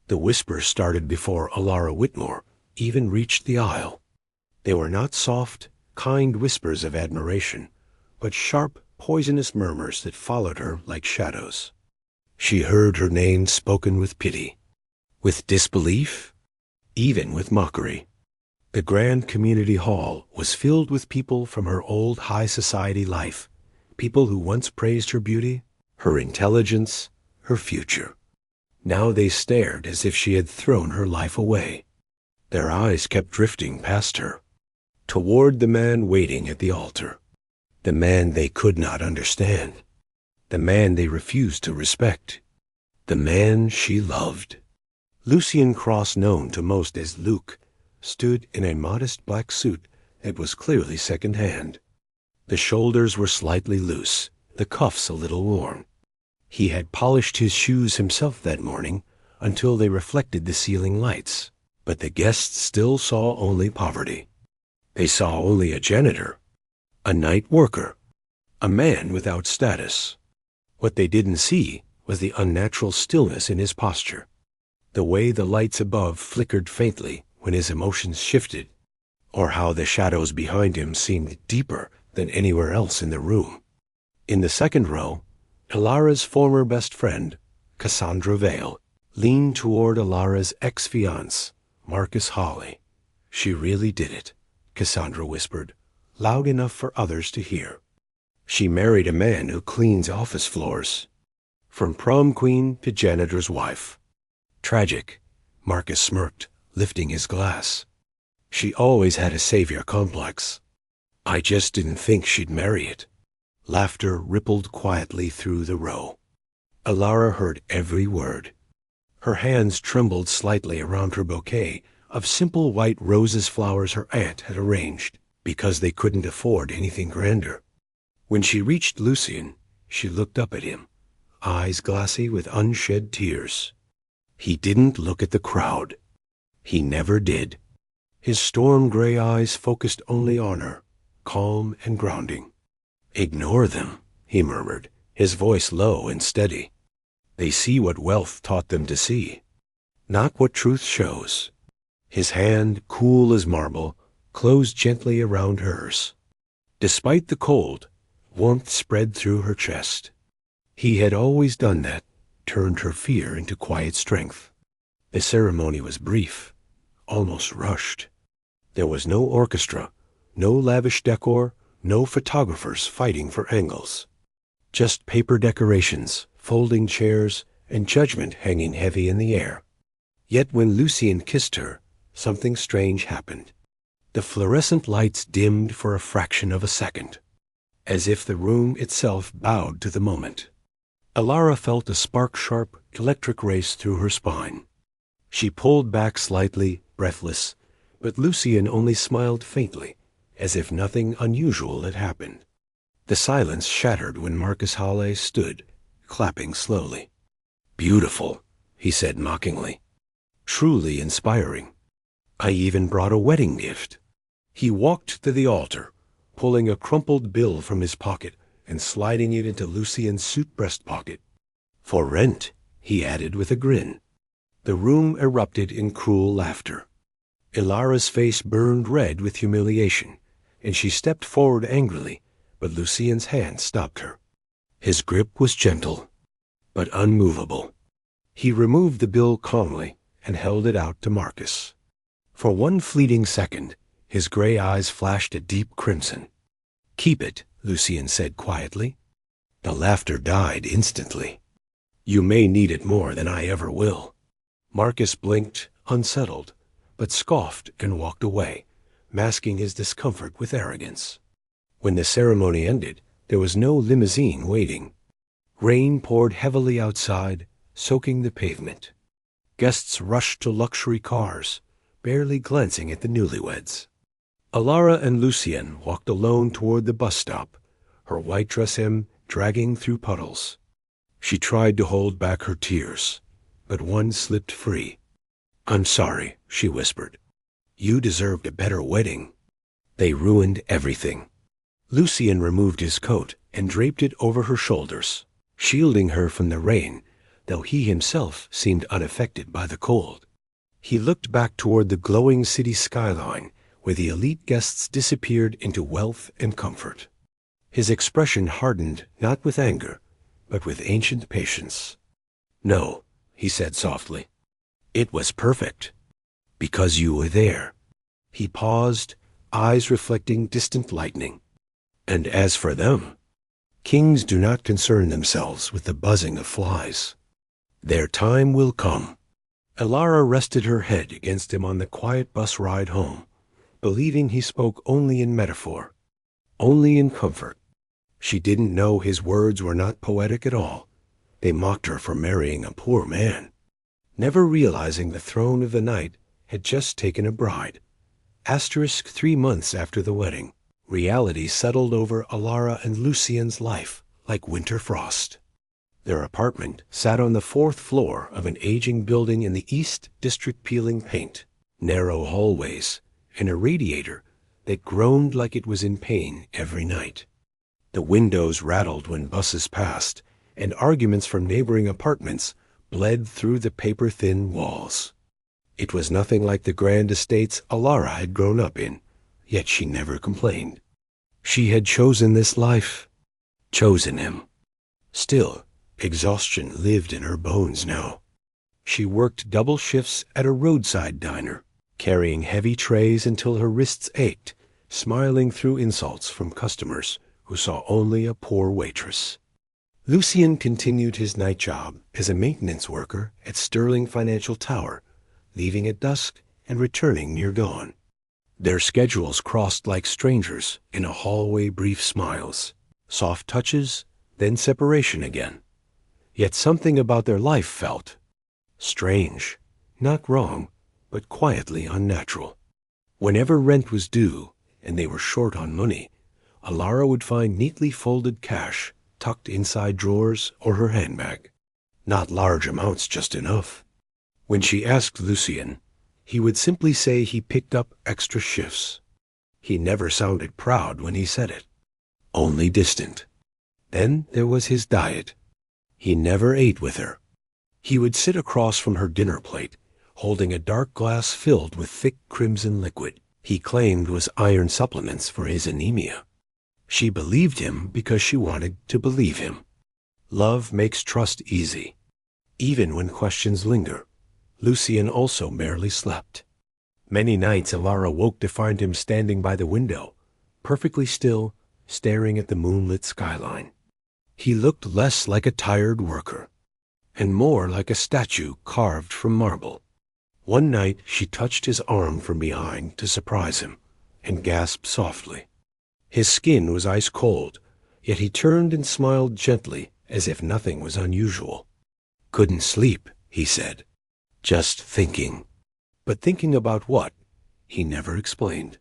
The whispers started before Elara Whitmore even reached the aisle. They were not soft, kind whispers of admiration, but sharp, poisonous murmurs that followed her like shadows. She heard her name spoken with pity, with disbelief, even with mockery. The grand community hall was filled with people from her old high society life, people who once praised her beauty, her intelligence, her future. Now they stared as if she had thrown her life away. Their eyes kept drifting past her, toward the man waiting at the altar, the man they could not understand, the man they refused to respect, the man she loved. Lucien Cross, known to most as Luke, stood in a modest black suit that was clearly second-hand. The shoulders were slightly loose, the cuffs a little worn. He had polished his shoes himself that morning until they reflected the ceiling lights, but the guests still saw only poverty. They saw only a janitor, a night worker, a man without status. What they didn't see was the unnatural stillness in his posture, the way the lights above flickered faintly when his emotions shifted, or how the shadows behind him seemed deeper than anywhere else in the room. In the second row, Elara's former best friend, Cassandra Vale, leaned toward Elara's ex-fiancé, Marcus Hawley. "She really did it," Cassandra whispered, loud enough for others to hear. "She married a man who cleans office floors. From prom queen to janitor's wife." "Tragic," Marcus smirked, lifting his glass. "She always had a savior complex. I just didn't think she'd marry it." Laughter rippled quietly through the row. Elara heard every word. Her hands trembled slightly around her bouquet of simple white roses flowers her aunt had arranged, because they couldn't afford anything grander. When she reached Lucien, she looked up at him, eyes glassy with unshed tears. He didn't look at the crowd. He never did. His storm-gray eyes focused only on her, calm and grounding. "Ignore them," he murmured, his voice low and steady. "They see what wealth taught them to see, not what truth shows." His hand, cool as marble, closed gently around hers. Despite the cold, warmth spread through her chest. He had always done that, turned her fear into quiet strength. The ceremony was brief, almost rushed. There was no orchestra, no lavish decor, no photographers fighting for angles. Just paper decorations, folding chairs, and judgment hanging heavy in the air. Yet when Lucien kissed her, something strange happened. The fluorescent lights dimmed for a fraction of a second, as if the room itself bowed to the moment. Elara felt a spark-sharp electric race through her spine. She pulled back slightly, breathless, but Lucien only smiled faintly, as if nothing unusual had happened. The silence shattered when Marcus Hawley stood, clapping slowly. "Beautiful," he said mockingly. "Truly inspiring. I even brought a wedding gift." He walked to the altar, pulling a crumpled bill from his pocket and sliding it into Lucien's suit breast pocket. "For rent," he added with a grin. The room erupted in cruel laughter. Elara's face burned red with humiliation, and she stepped forward angrily, but Lucien's hand stopped her. His grip was gentle, but unmovable. He removed the bill calmly and held it out to Marcus. For one fleeting second, his gray eyes flashed a deep crimson. "Keep it," Lucien said quietly. The laughter died instantly. "You may need it more than I ever will." Marcus blinked, unsettled, but scoffed and walked away, masking his discomfort with arrogance. When the ceremony ended, there was no limousine waiting. Rain poured heavily outside, soaking the pavement. Guests rushed to luxury cars, barely glancing at the newlyweds. Elara and Lucien walked alone toward the bus stop, her white dress hem dragging through puddles. She tried to hold back her tears, but one slipped free. "I'm sorry," she whispered. "You deserved a better wedding. They ruined everything." Lucien removed his coat and draped it over her shoulders, shielding her from the rain though he himself seemed unaffected by the cold. He looked back toward the glowing city skyline, where the elite guests disappeared into wealth and comfort. His expression hardened not with anger, but with ancient patience. "No," he said softly. "It was perfect. Because you were there." He paused, eyes reflecting distant lightning. "And as for them, kings do not concern themselves with the buzzing of flies. Their time will come." Elara rested her head against him on the quiet bus ride home, believing he spoke only in metaphor, only in comfort. She didn't know his words were not poetic at all. They mocked her for marrying a poor man, never realizing the throne of the night had just taken a bride. 3 months after the wedding, reality settled over Elara and Lucien's life like winter frost. Their apartment sat on the 4th floor of an aging building in the East District, peeling paint, narrow hallways, and a radiator that groaned like it was in pain every night. The windows rattled when buses passed, and arguments from neighboring apartments bled through the paper-thin walls. It was nothing like the grand estates Elara had grown up in, yet she never complained. She had chosen this life, chosen him. Still, exhaustion lived in her bones now. She worked double shifts at a roadside diner, carrying heavy trays until her wrists ached, smiling through insults from customers who saw only a poor waitress. Lucien continued his night job as a maintenance worker at Sterling Financial Tower, leaving at dusk and returning near dawn. Their schedules crossed like strangers in a hallway, brief smiles, soft touches, then separation again. Yet something about their life felt strange, not wrong, but quietly unnatural. Whenever rent was due and they were short on money, Elara would find neatly folded cash tucked inside drawers or her handbag. Not large amounts, just enough. When she asked Lucien, he would simply say he picked up extra shifts. He never sounded proud when he said it, only distant. Then there was his diet. He never ate with her. He would sit across from her dinner plate, holding a dark glass filled with thick crimson liquid he claimed was iron supplements for his anemia. She believed him because she wanted to believe him. Love makes trust easy. Even when questions linger, Lucien also barely slept. Many nights Elara woke to find him standing by the window, perfectly still, staring at the moonlit skyline. He looked less like a tired worker, and more like a statue carved from marble. One night she touched his arm from behind to surprise him, and gasped softly. His skin was ice cold, yet he turned and smiled gently as if nothing was unusual. "Couldn't sleep," he said. "Just thinking." But thinking about what? He never explained.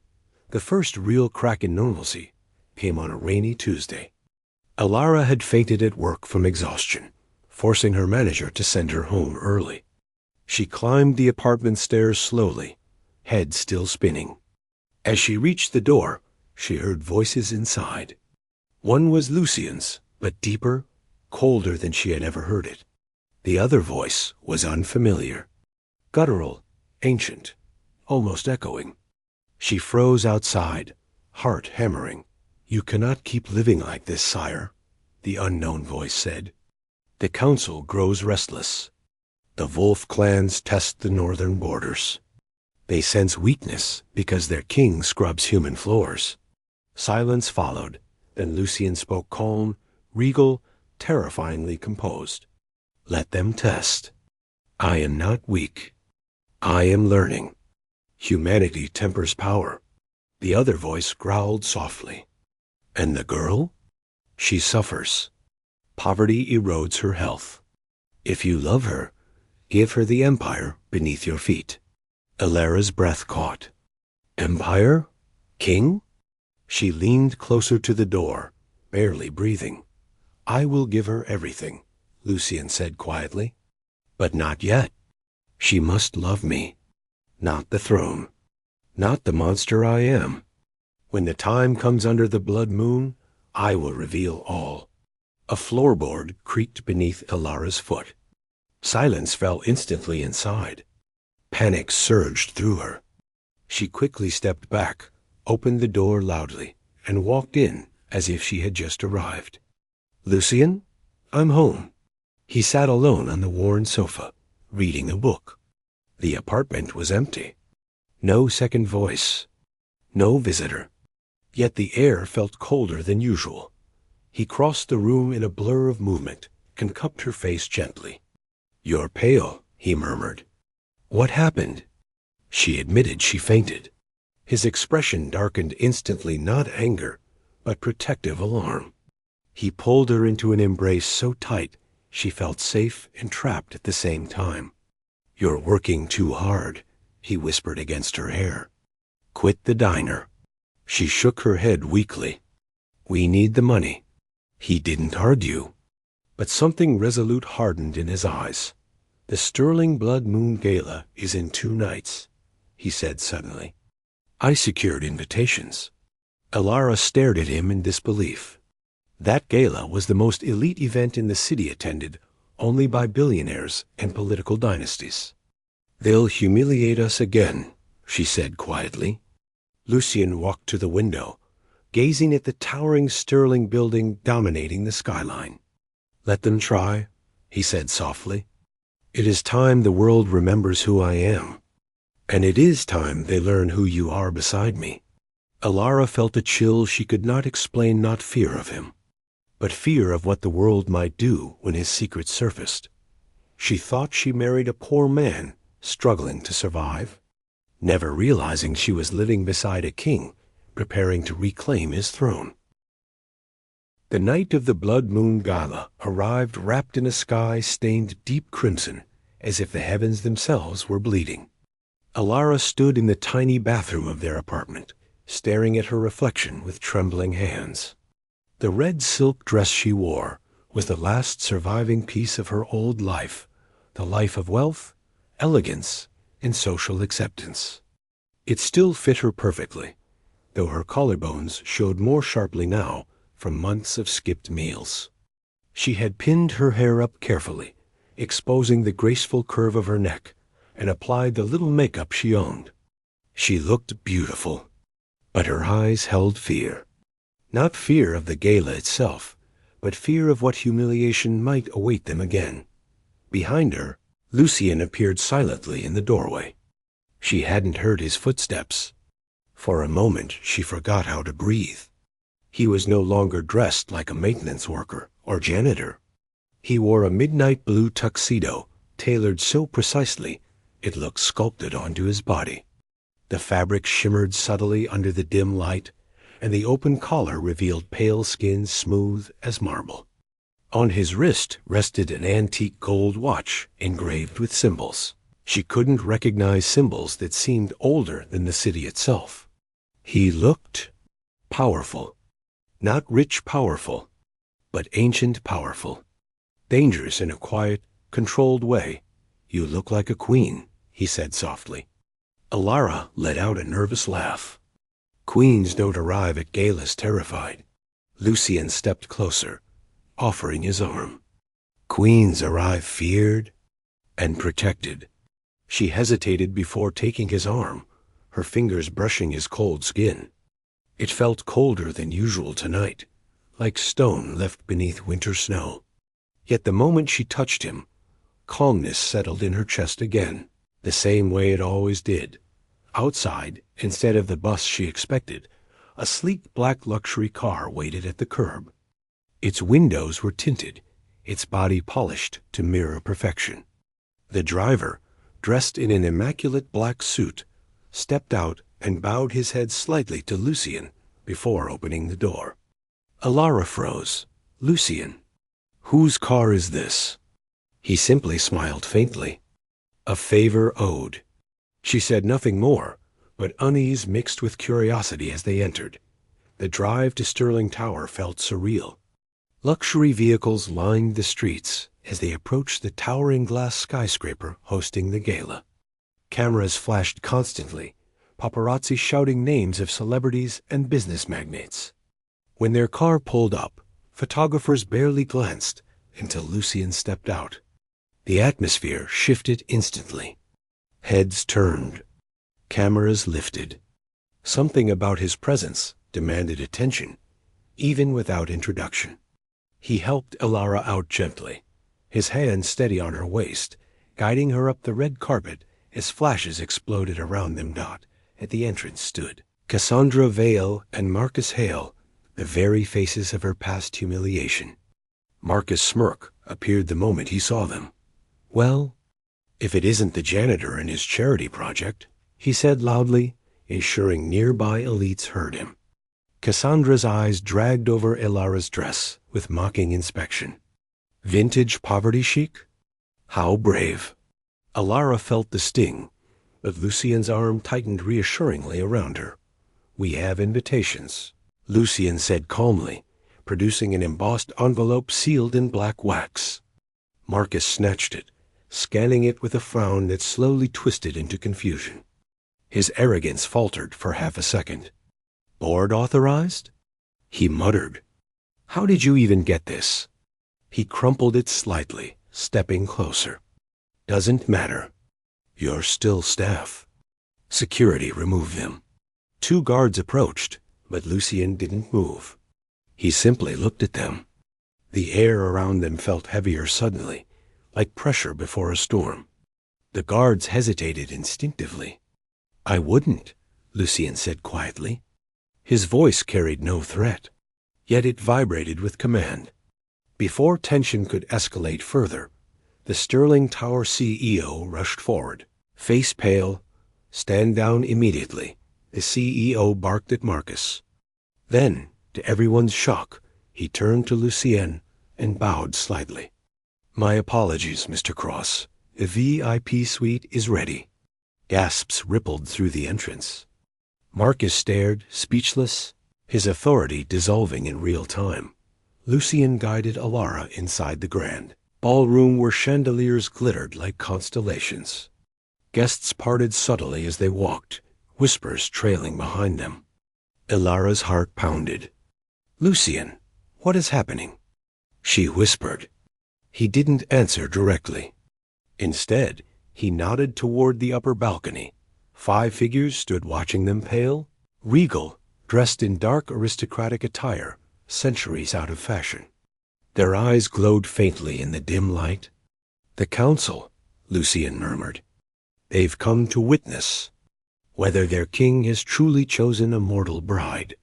The first real crack in normalcy came on a rainy Tuesday. Elara had fainted at work from exhaustion, forcing her manager to send her home early. She climbed the apartment stairs slowly, head still spinning. As she reached the door, she heard voices inside. One was Lucien's, but deeper, colder than she had ever heard it. The other voice was unfamiliar, guttural, ancient, almost echoing. She froze outside, heart hammering. "You cannot keep living like this, sire," the unknown voice said. "The council grows restless. The Wolf clans test the northern borders. They sense weakness because their king scrubs human floors." Silence followed. Then Lucien spoke, calm, regal, terrifyingly composed. "Let them test. I am not weak. I am learning. Humanity tempers power." The other voice growled softly. "And the girl? She suffers. Poverty erodes her health. If you love her, give her the empire beneath your feet." Elara's breath caught. "Empire? King?" She leaned closer to the door, barely breathing. "I will give her everything," Lucien said quietly. "But not yet. She must love me. Not the throne. Not the monster I am. When the time comes under the blood moon, I will reveal all." A floorboard creaked beneath Elara's foot. Silence fell instantly inside. Panic surged through her. She quickly stepped back, opened the door loudly, and walked in as if she had just arrived. "Lucien, I'm home." He sat alone on the worn sofa, reading a book. The apartment was empty. No second voice. No visitor. Yet the air felt colder than usual. He crossed the room in a blur of movement and cupped her face gently. "You're pale," he murmured. "What happened?" She admitted she fainted. His expression darkened instantly, not anger, but protective alarm. He pulled her into an embrace so tight she felt safe and trapped at the same time. "You're working too hard," he whispered against her hair. "Quit the diner." She shook her head weakly. "We need the money." He didn't argue, but something resolute hardened in his eyes. "The Sterling Blood Moon Gala is in 2 nights," he said suddenly. "I secured invitations." Elara stared at him in disbelief. That gala was the most elite event in the city, attended only by billionaires and political dynasties. "They'll humiliate us again," she said quietly. Lucien walked to the window, gazing at the towering Sterling building dominating the skyline. "Let them try," he said softly. "It is time the world remembers who I am. And it is time they learn who you are beside me." Elara felt a chill she could not explain, not fear of him, but fear of what the world might do when his secret surfaced. She thought she married a poor man struggling to survive, never realizing she was living beside a king preparing to reclaim his throne. The night of the Blood Moon Gala arrived wrapped in a sky stained deep crimson, as if the heavens themselves were bleeding. Elara stood in the tiny bathroom of their apartment, staring at her reflection with trembling hands. The red silk dress she wore was the last surviving piece of her old life, the life of wealth, elegance, and social acceptance. It still fit her perfectly, though her collarbones showed more sharply now from months of skipped meals. She had pinned her hair up carefully, exposing the graceful curve of her neck, and applied the little makeup she owned. She looked beautiful, but her eyes held fear. Not fear of the gala itself, but fear of what humiliation might await them again. Behind her, Lucien appeared silently in the doorway. She hadn't heard his footsteps. For a moment she forgot how to breathe. He was no longer dressed like a maintenance worker or janitor. He wore a midnight blue tuxedo, tailored so precisely it looked sculpted onto his body. The fabric shimmered subtly under the dim light, and the open collar revealed pale skin smooth as marble. On his wrist rested an antique gold watch engraved with symbols. She couldn't recognize symbols that seemed older than the city itself. He looked powerful. Not rich powerful, but ancient powerful. Dangerous in a quiet, controlled way. "You look like a queen," he said softly. Elara let out a nervous laugh. "Queens don't arrive at galas terrified." Lucien stepped closer, offering his arm. "Queens arrive feared and protected." She hesitated before taking his arm, her fingers brushing his cold skin. It felt colder than usual tonight, like stone left beneath winter snow. Yet the moment she touched him, calmness settled in her chest again, the same way it always did. Outside, instead of the bus she expected, a sleek black luxury car waited at the curb. Its windows were tinted, its body polished to mirror perfection. The driver, dressed in an immaculate black suit, stepped out and bowed his head slightly to Lucien before opening the door. Elara froze. "Lucien, whose car is this?" He simply smiled faintly. "A favor owed." She said nothing more, but unease mixed with curiosity as they entered. The drive to Sterling Tower felt surreal. Luxury vehicles lined the streets as they approached the towering glass skyscraper hosting the gala. Cameras flashed constantly, paparazzi shouting names of celebrities and business magnates. When their car pulled up, photographers barely glanced until Lucien stepped out. The atmosphere shifted instantly. Heads turned. Cameras lifted. Something about his presence demanded attention, even without introduction. He helped Elara out gently, his hand steady on her waist, guiding her up the red carpet as flashes exploded around them. At the entrance stood Cassandra Vale and Marcus Hale, the very faces of her past humiliation. Marcus' smirk appeared the moment he saw them. "Well, if it isn't the janitor and his charity project," he said loudly, ensuring nearby elites heard him. Cassandra's eyes dragged over Elara's dress with mocking inspection. Vintage poverty chic? How brave. Elara felt the sting, but Lucien's arm tightened reassuringly around her. "We have invitations," Lucien said calmly, producing an embossed envelope sealed in black wax. Marcus snatched it, scanning it with a frown that slowly twisted into confusion. His arrogance faltered for half a second. "Board authorized?" He muttered. "How did you even get this?" He crumpled it slightly, stepping closer. "Doesn't matter. You're still staff." Security removed them. 2 guards approached, but Lucien didn't move. He simply looked at them. The air around them felt heavier suddenly, like pressure before a storm. The guards hesitated instinctively. "I wouldn't," Lucien said quietly. His voice carried no threat, yet it vibrated with command. Before tension could escalate further, the Sterling Tower CEO rushed forward. Face pale, "Stand down immediately," the CEO barked at Marcus. Then, to everyone's shock, he turned to Lucien and bowed slightly. "My apologies, Mr. Cross. The VIP suite is ready." Gasps rippled through the entrance. Marcus stared, speechless, his authority dissolving in real time. Lucien guided Elara inside the grand ballroom where chandeliers glittered like constellations. Guests parted subtly as they walked, whispers trailing behind them. Elara's heart pounded. "Lucien, what is happening?" She whispered. He didn't answer directly. Instead, he nodded toward the upper balcony. 5 figures stood watching them, pale, regal, dressed in dark aristocratic attire, centuries out of fashion. Their eyes glowed faintly in the dim light. "The council," Lucien murmured. "They've come to witness whether their king has truly chosen a mortal bride."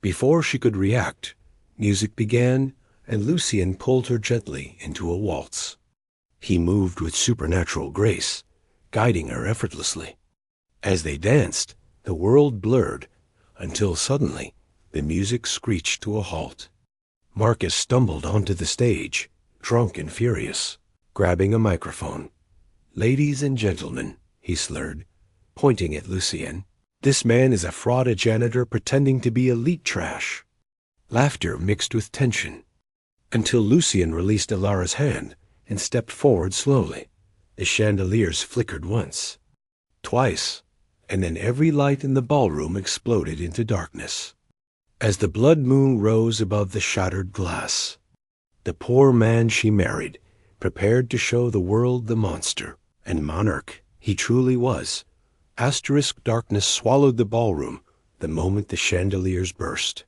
Before she could react, music began, and Lucien pulled her gently into a waltz. He moved with supernatural grace, guiding her effortlessly. As they danced, the world blurred, until suddenly the music screeched to a halt. Marcus stumbled onto the stage, drunk and furious, grabbing a microphone. "Ladies and gentlemen," he slurred, pointing at Lucien, "this man is a fraud janitor pretending to be elite trash." Laughter mixed with tension, until Lucien released Elara's hand and stepped forward slowly. The chandeliers flickered once, twice, and then every light in the ballroom exploded into darkness. As the blood moon rose above the shattered glass, the poor man she married prepared to show the world the monster and monarch he truly was. Asterisk darkness swallowed the ballroom the moment the chandeliers burst,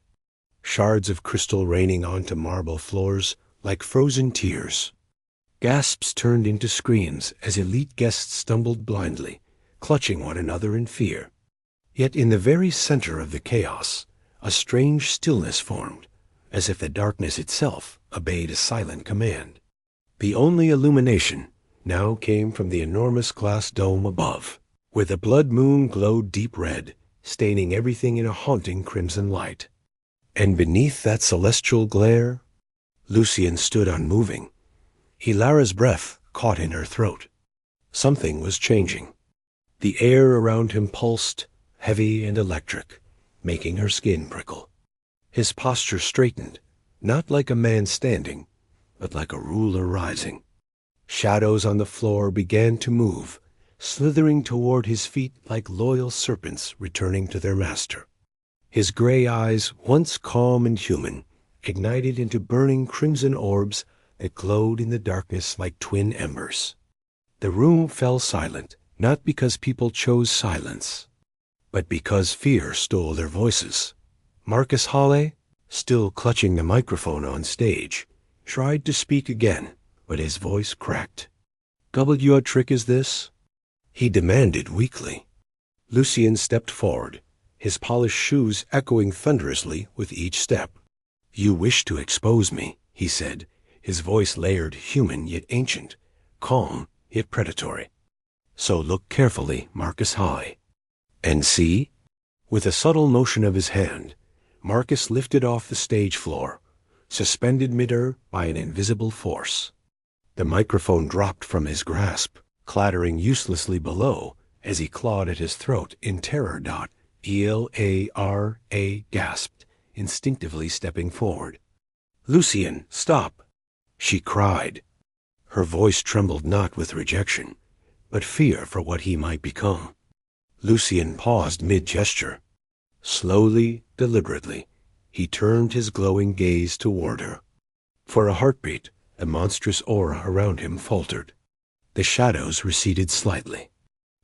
shards of crystal raining onto marble floors like frozen tears. Gasps turned into screams as elite guests stumbled blindly, clutching one another in fear. Yet in the very center of the chaos, a strange stillness formed, as if the darkness itself obeyed a silent command. The only illumination now came from the enormous glass dome above, where the blood moon glowed deep red, staining everything in a haunting crimson light. And beneath that celestial glare, Lucien stood unmoving. Elara's breath caught in her throat. Something was changing. The air around him pulsed, heavy and electric, making her skin prickle. His posture straightened, not like a man standing, but like a ruler rising. Shadows on the floor began to move, slithering toward his feet like loyal serpents returning to their master. His gray eyes, once calm and human, ignited into burning crimson orbs that glowed in the darkness like twin embers. The room fell silent, not because people chose silence, but because fear stole their voices. Marcus Halle, still clutching the microphone on stage, tried to speak again, but his voice cracked. "What trick is this?" he demanded weakly. Lucien stepped forward, his polished shoes echoing thunderously with each step. "You wish to expose me," he said, his voice layered, human yet ancient, calm yet predatory. "So look carefully, Marcus Halle. And see?" With a subtle motion of his hand, Marcus lifted off the stage floor, suspended midair by an invisible force. The microphone dropped from his grasp, clattering uselessly below as he clawed at his throat in terror. Elara gasped, instinctively stepping forward. "Lucien, stop!" she cried. Her voice trembled not with rejection, but fear for what he might become. Lucien paused mid-gesture. Slowly, deliberately, he turned his glowing gaze toward her. For a heartbeat, the monstrous aura around him faltered. The shadows receded slightly.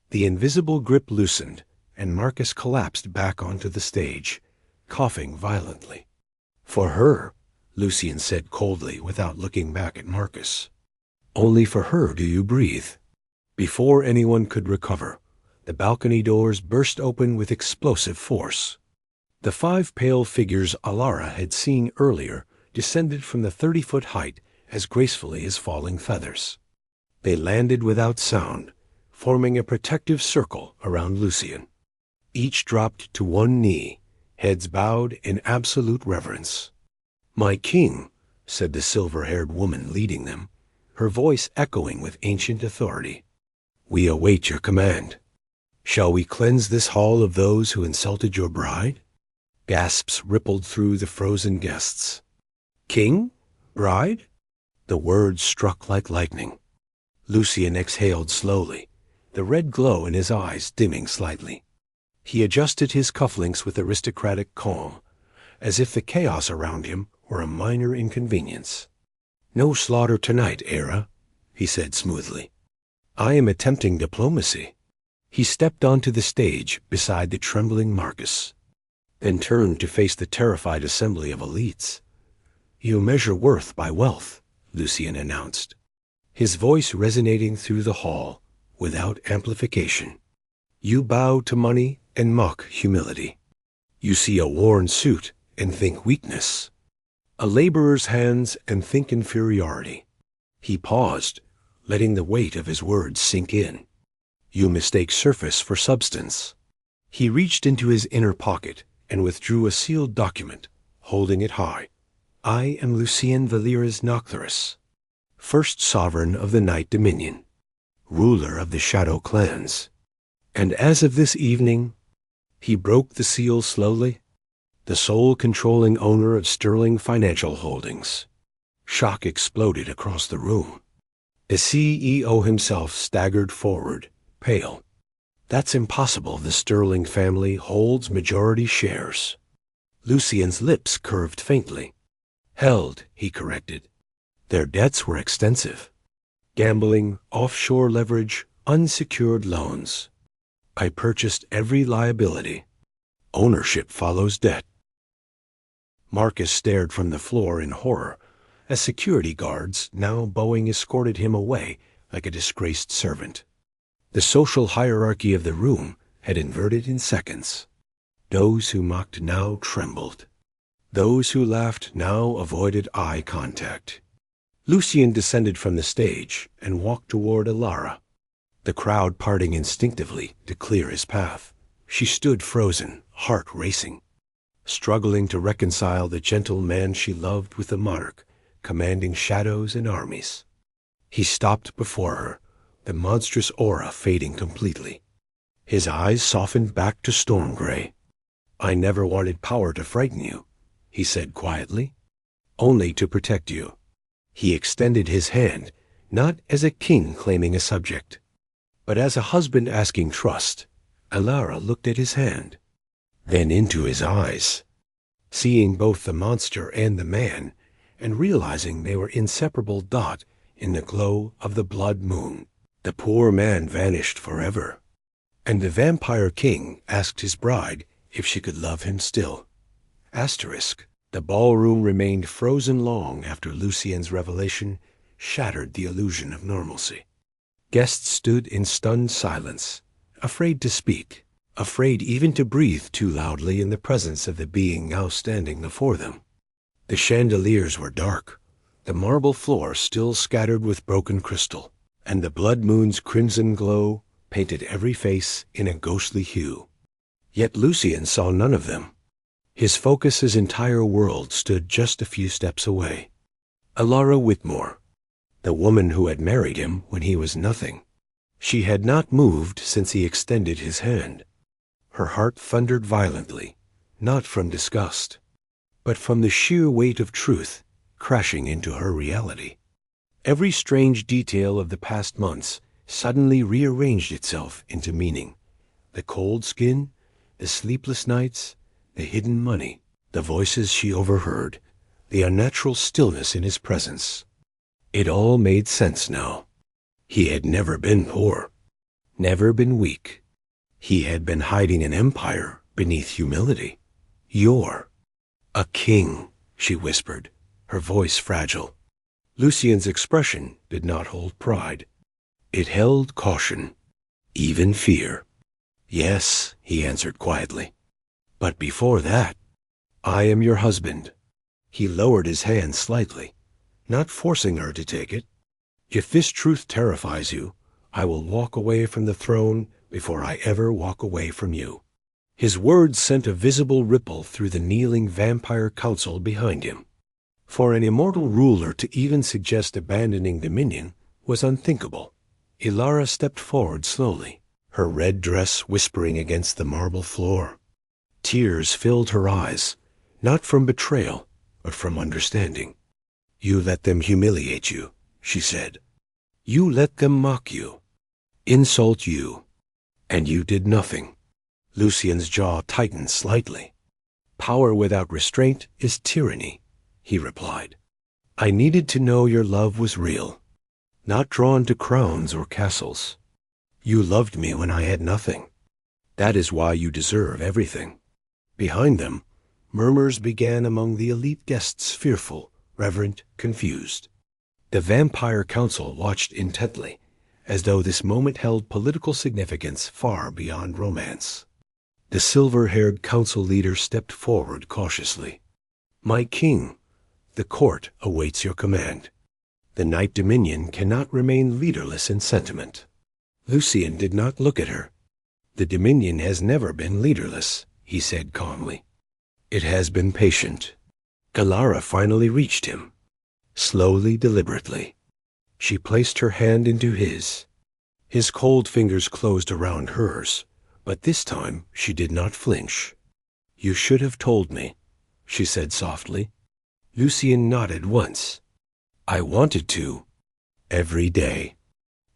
The invisible grip loosened, and Marcus collapsed back onto the stage, coughing violently. "For her," Lucien said coldly without looking back at Marcus. "Only for her do you breathe." Before anyone could recover, the balcony doors burst open with explosive force. The 5 pale figures Elara had seen earlier descended from the 30-foot height as gracefully as falling feathers. They landed without sound, forming a protective circle around Lucien. Each dropped to one knee, heads bowed in absolute reverence. "My king," said the silver-haired woman leading them, her voice echoing with ancient authority, "we await your command. Shall we cleanse this hall of those who insulted your bride?" Gasps rippled through the frozen guests. "King? Bride?" The words struck like lightning. Lucien exhaled slowly, the red glow in his eyes dimming slightly. He adjusted his cufflinks with aristocratic calm, as if the chaos around him were a minor inconvenience. "No slaughter tonight, Era," he said smoothly. "I am attempting diplomacy." He stepped onto the stage beside the trembling Marcus, then turned to face the terrified assembly of elites. "You measure worth by wealth," Lucien announced, his voice resonating through the hall without amplification. "You bow to money and mock humility. You see a worn suit and think weakness, a laborer's hands and think inferiority." He paused, letting the weight of his words sink in. "You mistake surface for substance." He reached into his inner pocket and withdrew a sealed document, holding it high. "I am Lucien Valerius Nocturus, first sovereign of the Night Dominion, ruler of the Shadow Clans. And as of this evening," he broke the seal slowly, "the sole controlling owner of Sterling Financial Holdings." Shock exploded across the room. The CEO himself staggered forward, pale. "That's impossible. The Sterling family holds majority shares." Lucien's lips curved faintly. "Held," he corrected. "Their debts were extensive. Gambling, offshore leverage, unsecured loans. I purchased every liability. Ownership follows debt." Marcus stared from the floor in horror as security guards, now bowing, escorted him away like a disgraced servant. The social hierarchy of the room had inverted in seconds. Those who mocked now trembled. Those who laughed now avoided eye contact. Lucien descended from the stage and walked toward Elara, the crowd parting instinctively to clear his path. She stood frozen, heart racing, struggling to reconcile the gentle man she loved with the monarch, commanding shadows and armies. He stopped before her, the monstrous aura fading completely. His eyes softened back to storm gray. "I never wanted power to frighten you," he said quietly, "only to protect you." He extended his hand, not as a king claiming a subject, but as a husband asking trust. Elara looked at his hand, then into his eyes. Seeing both the monster and the man, and realizing they were inseparable dot in the glow of the blood moon. The poor man vanished forever, and the vampire king asked his bride if she could love him still. Asterisk. The ballroom remained frozen long after Lucien's revelation shattered the illusion of normalcy. Guests stood in stunned silence, afraid to speak, afraid even to breathe too loudly in the presence of the being now standing before them. The chandeliers were dark, the marble floor still scattered with broken crystal, and the blood moon's crimson glow painted every face in a ghostly hue. Yet Lucien saw none of them. His focus's entire world stood just a few steps away. Elara Whitmore, the woman who had married him when he was nothing. She had not moved since he extended his hand. Her heart thundered violently, not from disgust, but from the sheer weight of truth crashing into her reality. Every strange detail of the past months suddenly rearranged itself into meaning. The cold skin, the sleepless nights, the hidden money, the voices she overheard, the unnatural stillness in his presence. It all made sense now. He had never been poor, never been weak. He had been hiding an empire beneath humility. "You're a king," she whispered, her voice fragile. Lucien's expression did not hold pride. It held caution, even fear. "Yes," he answered quietly. "But before that, I am your husband." He lowered his hand slightly, not forcing her to take it. "If this truth terrifies you, I will walk away from the throne before I ever walk away from you." His words sent a visible ripple through the kneeling vampire council behind him. For an immortal ruler to even suggest abandoning dominion was unthinkable. Elara stepped forward slowly, her red dress whispering against the marble floor. Tears filled her eyes, not from betrayal, but from understanding. "You let them humiliate you," she said. "You let them mock you, insult you, and you did nothing." Lucien's jaw tightened slightly. "Power without restraint is tyranny," he replied. "I needed to know your love was real, not drawn to crowns or castles. You loved me when I had nothing. That is why you deserve everything." Behind them, murmurs began among the elite guests, fearful, reverent, confused. The vampire council watched intently, as though this moment held political significance far beyond romance. The silver-haired council leader stepped forward cautiously. "My king, the court awaits your command. The Night Dominion cannot remain leaderless in sentiment." Lucien did not look at her. "The Dominion has never been leaderless," he said calmly. "It has been patient." Elara finally reached him, slowly, deliberately. She placed her hand into his. His cold fingers closed around hers, but this time she did not flinch. "You should have told me," she said softly. Lucien nodded once. "I wanted to, every day.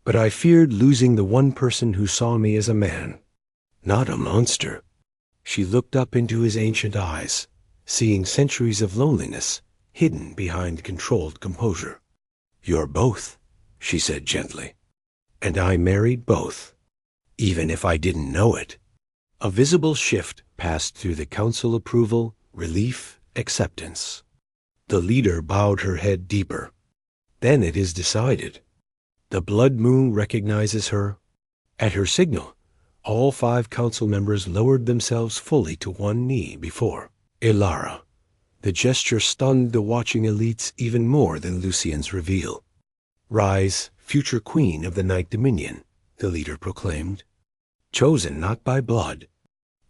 But I feared losing the one person who saw me as a man, not a monster." She looked up into his ancient eyes, seeing centuries of loneliness hidden behind controlled composure. "You're both," she said gently. "And I married both, even if I didn't know it." A visible shift passed through the council: approval, relief, acceptance. The leader bowed her head deeper. "Then it is decided. The blood moon recognizes her." At her signal, all 5 council members lowered themselves fully to one knee before Elara. The gesture stunned the watching elites even more than Lucien's reveal. "Rise, future queen of the Night Dominion," the leader proclaimed. "Chosen not by blood,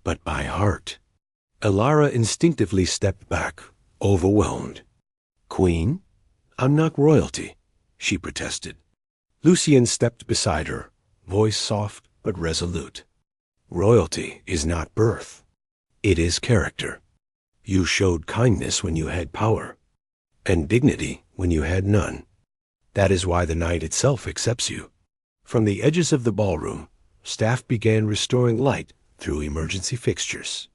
but by heart." Elara instinctively stepped back, overwhelmed. "Queen? I'm not royalty," she protested. Lucien stepped beside her, voice soft but resolute. "Royalty is not birth. It is character. You showed kindness when you had power, and dignity when you had none. That is why the night itself accepts you." From the edges of the ballroom, staff began restoring light through emergency fixtures.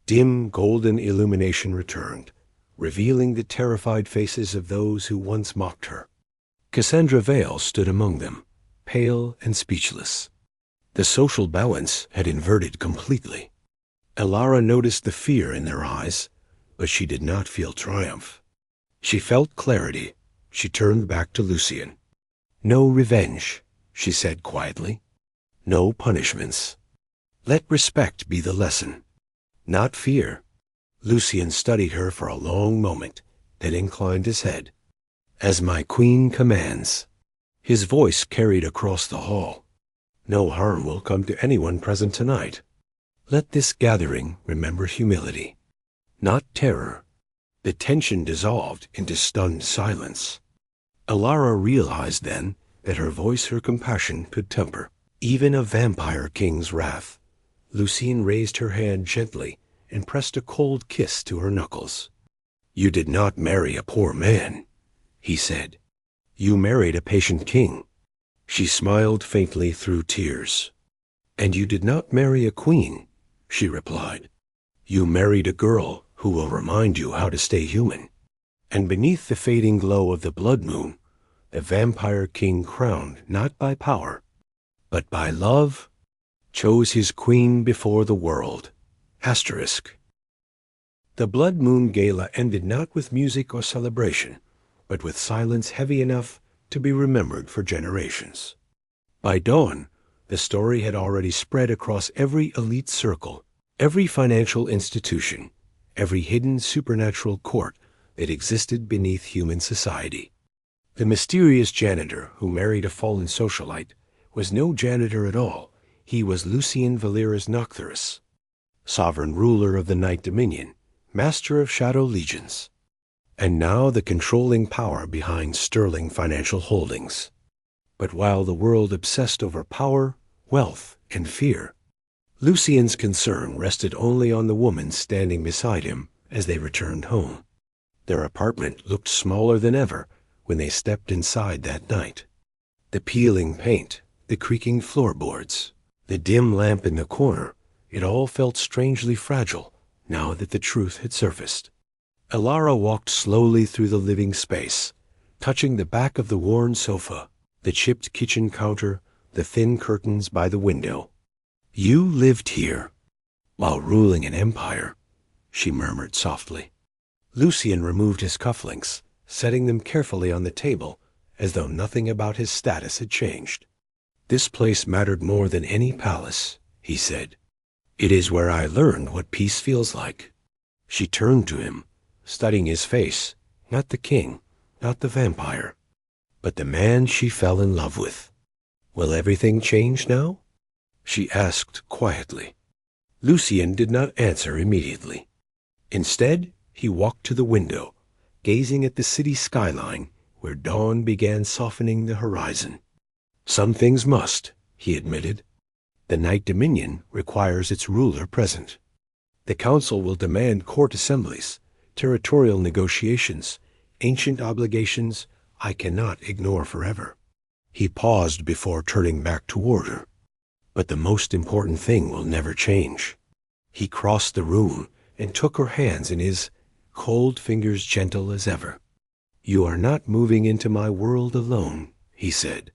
Dim golden illumination returned, revealing the terrified faces of those who once mocked her. Cassandra Vale stood among them, pale and speechless. The social balance had inverted completely. Elara noticed the fear in their eyes, but she did not feel triumph. She felt clarity. She turned back to Lucien. "No revenge," she said quietly. "No punishments. Let respect be the lesson, not fear." Lucien studied her for a long moment, then inclined his head. "As my queen commands." His voice carried across the hall. "No harm will come to anyone present tonight. Let this gathering remember humility, not terror." The tension dissolved into stunned silence. Elara realized then that her voice, her compassion, could temper even a vampire king's wrath. Lucien raised her hand gently and pressed a cold kiss to her knuckles. "You did not marry a poor man," he said. "You married a patient king." She smiled faintly through tears. "And you did not marry a queen," she replied. "You married a girl who will remind you how to stay human." And beneath the fading glow of the blood moon, the vampire king, crowned not by power, but by love, chose his queen before the world. Asterisk. The blood moon gala ended not with music or celebration, but with silence heavy enough to be remembered for generations. By dawn, the story had already spread across every elite circle, every financial institution, every hidden supernatural court that existed beneath human society. The mysterious janitor who married a fallen socialite was no janitor at all. He was Lucien Valerius Nocturus, sovereign ruler of the Night Dominion, master of shadow legions, and now the controlling power behind sterling financial holdings. But while the world obsessed over power, wealth, and fear, Lucien's concern rested only on the woman standing beside him as they returned home. Their apartment looked smaller than ever when they stepped inside that night. The peeling paint, the creaking floorboards, the dim lamp in the corner, it all felt strangely fragile now that the truth had surfaced. Elara walked slowly through the living space, touching the back of the worn sofa, the chipped kitchen counter, the thin curtains by the window. "You lived here while ruling an empire," she murmured softly. Lucien removed his cufflinks, setting them carefully on the table as though nothing about his status had changed. "This place mattered more than any palace," he said. "It is where I learned what peace feels like." She turned to him, studying his face, not the king, not the vampire, but the man she fell in love with. "Will everything change now?" she asked quietly. Lucien did not answer immediately. Instead, he walked to the window, gazing at the city skyline where dawn began softening the horizon. "Some things must," he admitted. "The Night Dominion requires its ruler present. The council will demand court assemblies, territorial negotiations, ancient obligations I cannot ignore forever." He paused before turning back toward her. "But the most important thing will never change." He crossed the room and took her hands in his, cold fingers gentle as ever. "You are not moving into my world alone," he said.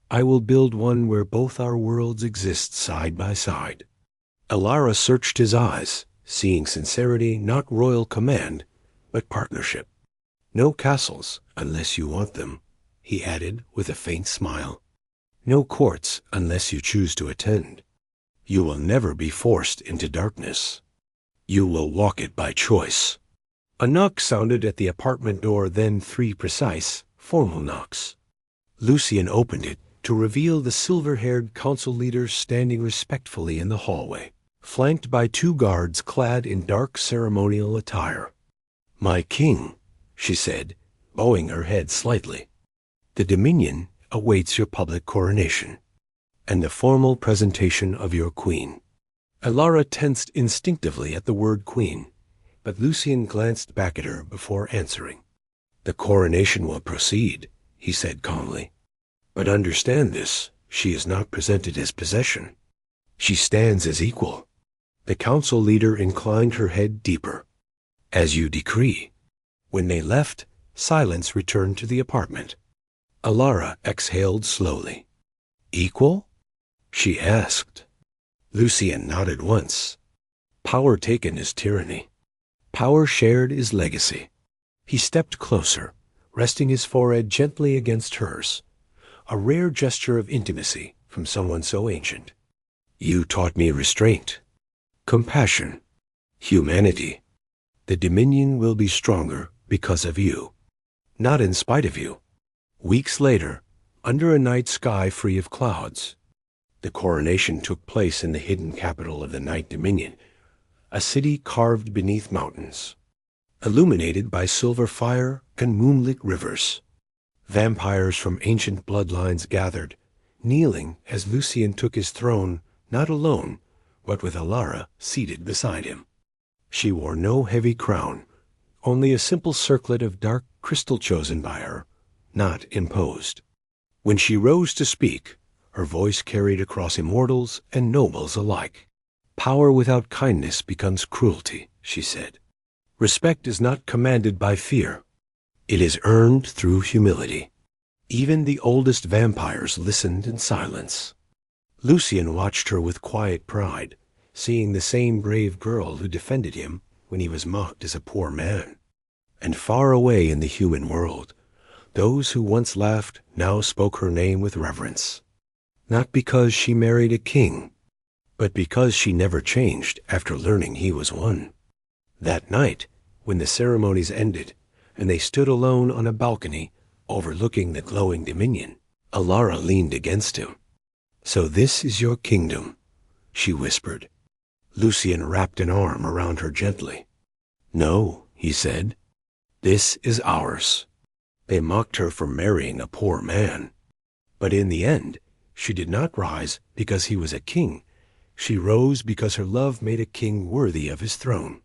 "I will build one where both our worlds exist side by side." Elara searched his eyes, seeing sincerity, not royal command, but partnership. "No castles, unless you want them," he added with a faint smile. "No courts, unless you choose to attend. You will never be forced into darkness. You will walk it by choice." A knock sounded at the apartment door, then 3 precise, formal knocks. Lucien opened it to reveal the silver-haired council leader standing respectfully in the hallway, flanked by 2 guards clad in dark ceremonial attire. "My king," she said, bowing her head slightly, "the Dominion awaits your public coronation and the formal presentation of your queen." Elara tensed instinctively at the word queen, but Lucien glanced back at her before answering. "The coronation will proceed," he said calmly. "But understand this, she is not presented as possession. She stands as equal." The council leader inclined her head deeper. "As you decree." When they left, silence returned to the apartment. Elara exhaled slowly. "Equal?" she asked. Lucien nodded once. "Power taken is tyranny. Power shared is legacy." He stepped closer, resting his forehead gently against hers, a rare gesture of intimacy from someone so ancient. "You taught me restraint, compassion, humanity. The Dominion will be stronger because of you, not in spite of you." Weeks later, under a night sky free of clouds, the coronation took place in the hidden capital of the Night Dominion, a city carved beneath mountains, illuminated by silver fire and moonlit rivers. Vampires from ancient bloodlines gathered, kneeling as Lucien took his throne, not alone, but with Elara seated beside him. She wore no heavy crown, only a simple circlet of dark crystal chosen by her, not imposed. When she rose to speak, her voice carried across immortals and nobles alike. "Power without kindness becomes cruelty," she said. "Respect is not commanded by fear. It is earned through humility." Even the oldest vampires listened in silence. Lucien watched her with quiet pride, seeing the same brave girl who defended him when he was mocked as a poor man. And far away in the human world, those who once laughed now spoke her name with reverence. Not because she married a king, but because she never changed after learning he was one. That night, when the ceremonies ended, and they stood alone on a balcony overlooking the glowing Dominion, Elara leaned against him. "So this is your kingdom," she whispered. Lucien wrapped an arm around her gently. "No," he said, "this is ours." They mocked her for marrying a poor man. But in the end, she did not rise because he was a king. She rose because her love made a king worthy of his throne.